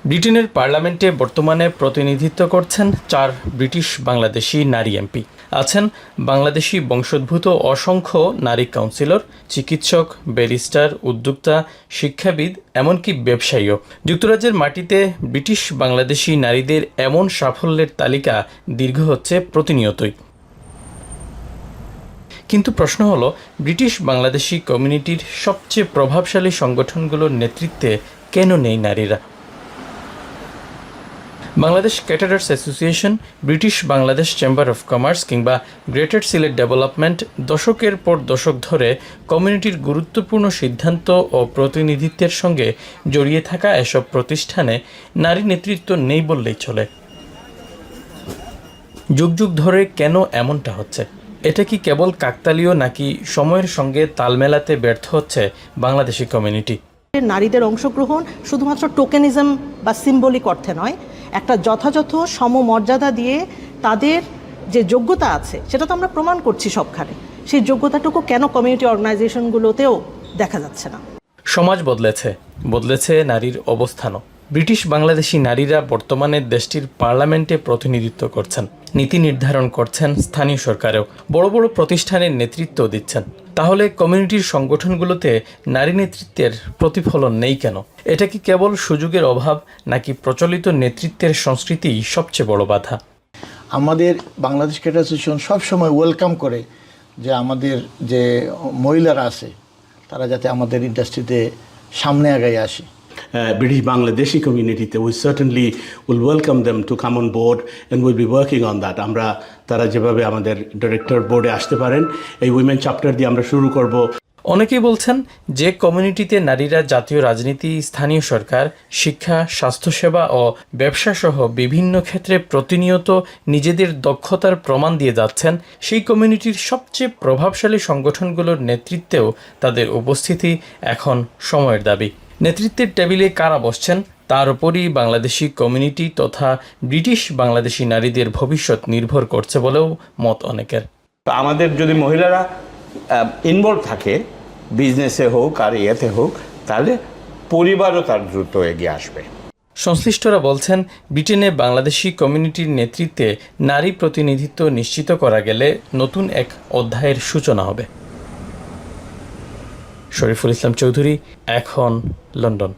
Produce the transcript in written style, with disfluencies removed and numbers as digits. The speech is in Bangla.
ব্রিটেনের পার্লামেন্টে বর্তমানে প্রতিনিধিত্ব করছেন 4 ব্রিটিশ বাংলাদেশি নারী এমপি। আছেন বাংলাদেশি বংশোদ্ভূত অসংখ্য নারী কাউন্সিলর, চিকিৎসক, ব্যারিস্টার, উদ্যোক্তা, শিক্ষাবিদ, এমনকি ব্যবসায়ীও। যুক্তরাজ্যের মাটিতে ব্রিটিশ বাংলাদেশি নারীদের এমন সাফল্যের তালিকা দীর্ঘ হচ্ছে প্রতিনিয়তই। কিন্তু প্রশ্ন হলো, ব্রিটিশ বাংলাদেশি কমিউনিটির সবচেয়ে প্রভাবশালী সংগঠনগুলোর নেতৃত্বে কেন নেই নারীরা? Bangladesh caterers association, British Bangladesh chamber of commerce কিংবা গ্রেটার সিলেট ডেভেলপমেন্ট দশকের পর দশক ধরে কমিউনিটির গুরুত্বপূর্ণ সিদ্ধান্ত ও প্রতিনিধিত্বের সঙ্গে জড়িয়ে থাকা এসব প্রতিষ্ঠানে নারী নেতৃত্ব নেই বললেই চলে। যুগ যুগ ধরে কেন এমনটা হচ্ছে? এটা কি কেবল কাকতালীয়, নাকি সময়ের সঙ্গে তাল মেলাতে ব্যর্থ হচ্ছে বাংলাদেশি কমিউনিটি? নারীদের অংশগ্রহণ শুধুমাত্র টোকেনিজম বা সিম্বলিক অর্থে নয়, একটা যথাযথ সমমর্যাদা দিয়ে তাদের যে যোগ্যতা আছে সেটা তো আমরা প্রমাণ করছি সবখানে। সেই যোগ্যতাটুকু কেন কমিউনিটি অর্গানাইজেশনগুলোতেও দেখা যাচ্ছে না? সমাজ বদলেছে নারীর অবস্থানও। ব্রিটিশ বাংলাদেশি নারীরা বর্তমানে দেশটির পার্লামেন্টে প্রতিনিধিত্ব করছেন, নীতি নির্ধারণ করছেন, স্থানীয় সরকারেও বড় বড় প্রতিষ্ঠানের নেতৃত্ব দিচ্ছেন। তাহলে কমিউনিটির সংগঠনগুলোতে নারী নেতৃত্বের প্রতিফলন নেই কেন? এটা কি কেবল সুযোগের অভাব, নাকি প্রচলিত নেতৃত্বের সংস্কৃতিই সবচেয়ে বড় বাধা? আমাদের বাংলাদেশ ক্যাডার অ্যাসোসিয়েশন সবসময় ওয়েলকাম করে যে আমাদের যে মহিলারা আছে তারা যাতে আমাদের ইন্ডাস্ট্রিতে সামনে আগায় আসে। British Bangladeshi community, we certainly will welcome them to come on board and we'll be working on that. আমরা তারা যেভাবে আমাদের ডিরেক্টর বোর্ডে আসতে পারেন, এই উইমেন চ্যাপ্টার দিয়ে আমরা শুরু করব। অনেকেই বলছেন, যে কমিউনিটিতে নারীরা জাতীয় রাজনীতি, স্থানীয় সরকার, শিক্ষা, স্বাস্থ্যসেবা ও ব্যবসা সহ বিভিন্ন ক্ষেত্রে প্রতিনিয়ত নিজেদের দক্ষতার প্রমাণ দিয়ে যাচ্ছেন, সেই কমিউনিটির সবচেয়ে প্রভাবশালী সংগঠনগুলোর নেতৃত্বেও তাদের উপস্থিতি এখন সময়ের দাবি। নেতৃত্বের টেবিলে কারা বসছেন তার উপরই বাংলাদেশি কমিউনিটি তথা ব্রিটিশ বাংলাদেশি নারীদের ভবিষ্যৎ নির্ভর করছে বলেও মত অনেকের। আমাদের যদি মহিলারা ইনভলভ থাকে, বিজনেসে হোক আর ইয়েতে হোক, তাহলে পরিবারও তার দ্রুত এগিয়ে আসবে। সংশ্লিষ্টরা বলছেন, ব্রিটেনে বাংলাদেশি কমিউনিটির নেতৃত্বে নারী প্রতিনিধিত্ব নিশ্চিত করা গেলে নতুন এক অধ্যায়ের সূচনা হবে। শরীফুল ইসলাম চৌধুরী, এখন, লন্ডন।